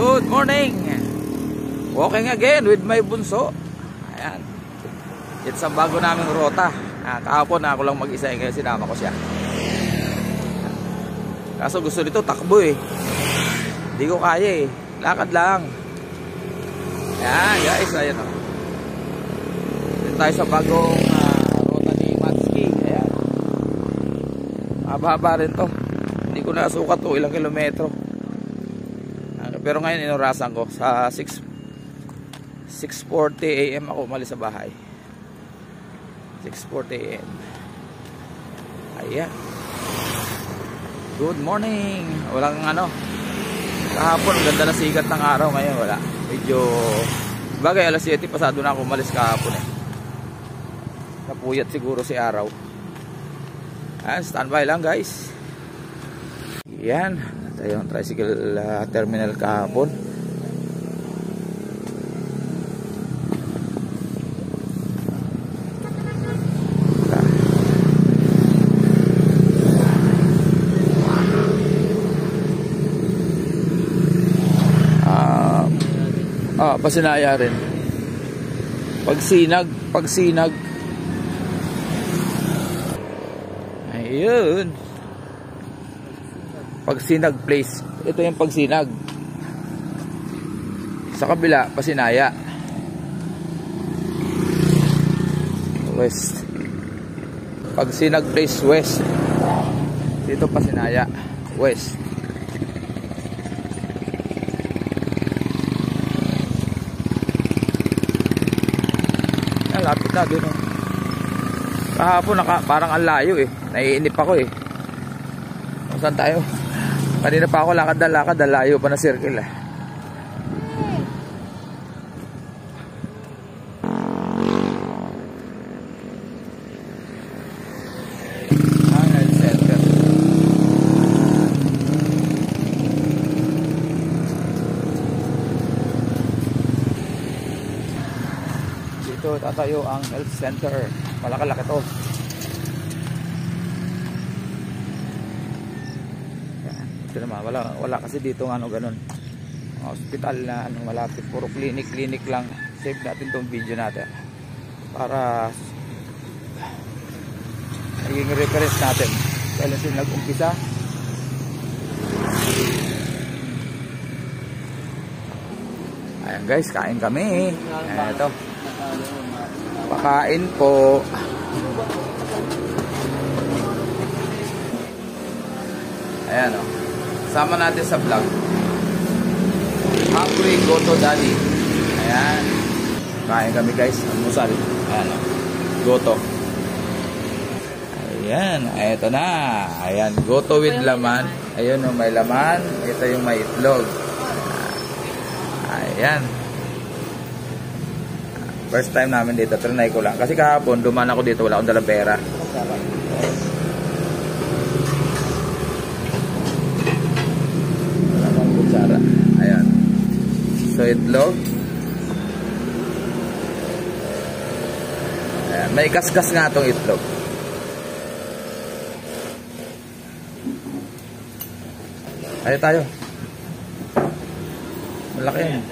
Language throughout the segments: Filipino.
Good morning. Walking again with my bunso. Ayan. It's ang bago naming rota. Kahapon ako lang mag-isa kaya sinama ko siya. Kaso gusto nito takbo eh. Hindi ko kaya eh. Lakad lang. Ayan guys, ayan o. Dito tayo sa bagong rota ni Matski. Ayan. Mahaba rin to. Hindi ko nasukat to ilang kilometro. Pero ngayon inurasan ko sa 6:40 AM ako umalis sa bahay. 6:40 AM. Ayan. Good morning. Walang kahapon ganda na sikat ng araw, ngayon wala. Medyo bagay alas 7 pasado na ako umalis kahapon eh. Napuyat siguro si araw. Ayan, standby lang guys. Ayan, tayo ang tricycle terminal kahapon. Pasinaya rin. Pagsinag. Ayun. Pagsinag place. Ito yung Pagsinag. Sa kabila, Pasinaya. West. Pagsinag place west. Dito Pasinaya west. Lapit na doon. Kahapon parang ang layo eh. Naiinip ako eh. Saan tayo? Kanina pa ako lakad na layo pa na circle eh. Dito tatayo ang health center. Malaki-laki to. Ito naman, wala kasi dito ganun. Hospital na malapit, puro clinic lang. Save natin tong video natin para naging reference natin. Kailan sila nag-umpisa. Ayan guys, kain kami. Ito. Pakain po. Ayan o. Sama natin sa vlog. Hungry Goto Daddy. Ayan. Kain kami guys. Almusal. Ayan o. Goto. Ayan. Ito na. Ayan. Goto with laman. Ayan o. May laman. Ito yung may itlog. Ayan. First time namin dito, trinay ko lang. Kasi kahapon, dumaan ako dito, wala akong dalang pera. Wala akong kutsara. Ayan. So, itlog. Ayan. May kaskas nga itong itlog. Ayan tayo. Malaki yan.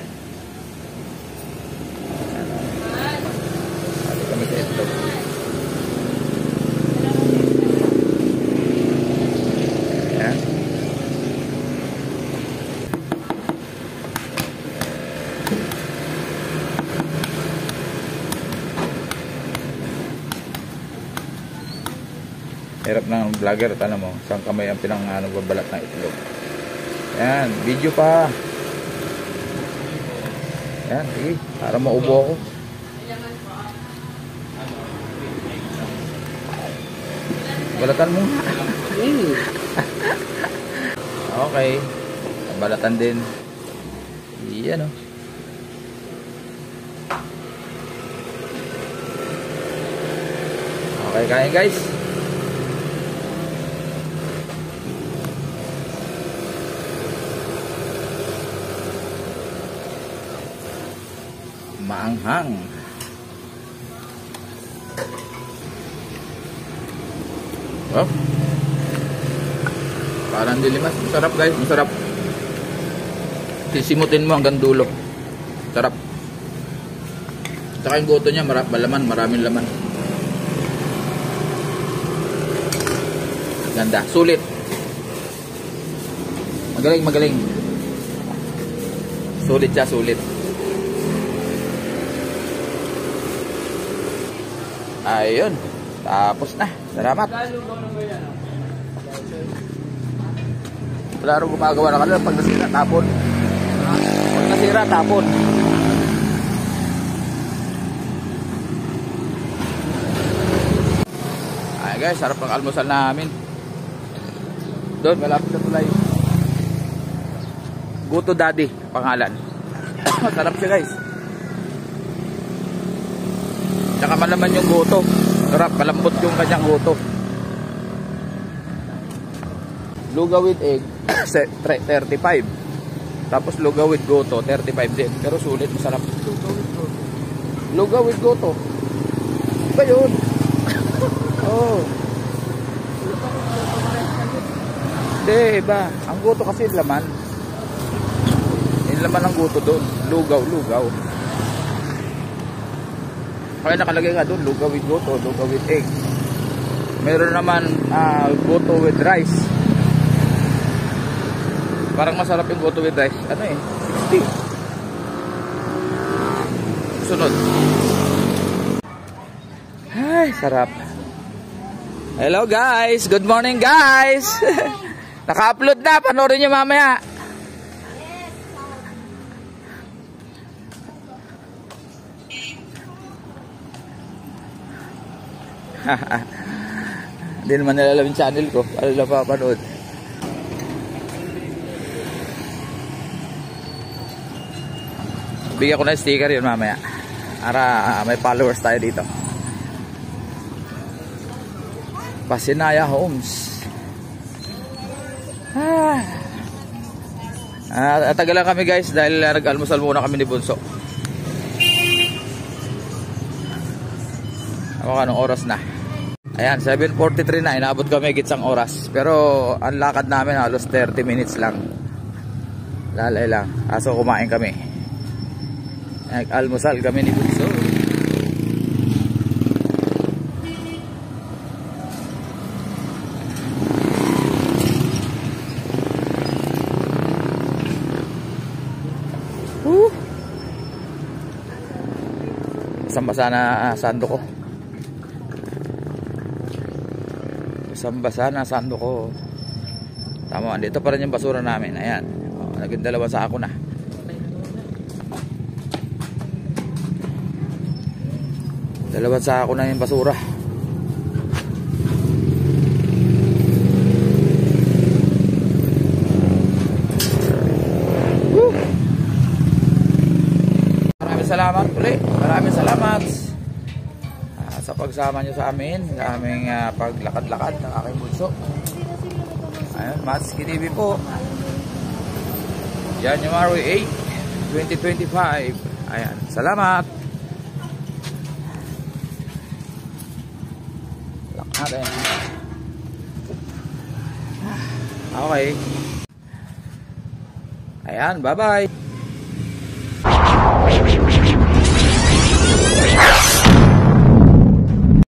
Hirap ng vlogger, tanong mo, saan kamay ang babalat ng itlog. Ayan, video pa. Ayan, sige, para maubo ako. Balatan mo. Okay, balatan din. Iyan o. Okay, kain guys. Maanghang. Oh. Parang dilimas. Masarap guys, masarap. Sisimutin mo hanggang dulo. Sarap. Saka yung goto niya, maraming laman. Ganda. Sulit. Magaling. Sulit siya, sulit. Ayun. Tapos na. Salamat. Wala rin gumagawa na kanila. Pag nasira, tapon. Pag nasira, tapon. Ay guys, sarap ng almusal namin. Doon, malapit na tulay. Goto Daddy, pangalan. Sarap siya guys. Tsaka malaman yung goto. Sarap, malambot yung kanyang goto. Lugaw with egg, 35. Tapos lugaw with goto, 35 din. Pero sulit, masarap. Lugaw with goto. Iba yun. Oh. Hindi, iba. Ang goto kasi laman. Yung laman ng goto doon. Lugaw. Kaya nakalagay nga doon, lugaw with goto, lugaw with egg. Meron naman goto with rice. Parang masarap yung goto with rice. 60. Sunod. Ay, sarap. Hello guys, good morning guys. Naka-upload na, panoorin nyo mamaya. Hindi naman nilalaw yung channel ko. Ano lang papanood. Bigyan ko na sticker yun mamaya. Para may followers tayo dito. Pasinaya Homes. Tagalan kami guys dahil nag-almusal muna kami ni Bunso. Ako anong oras na? Ayan, 7:43 na. Inaabot kami gitsang oras. Pero ang lakad namin halos 30 minutes lang. Lalay lang. Aso kumain kami. Nag-almusal kami ni Bunso. Basang-basa na sando ko. Basang-basa na sando ko. Tama, dito pa rin yung basura namin. Ayan. Naging 2 sako na. Dalawang sako na yung basura. Maraming salamat ulit. Maraming salamat sa pagsama nyo sa amin, sa aming paglakad-lakad ng aking bunso. Ayun, Maski TV po. January 8, 2025. Ayan, salamat. Lock natin. Okay. Ayan, bye-bye.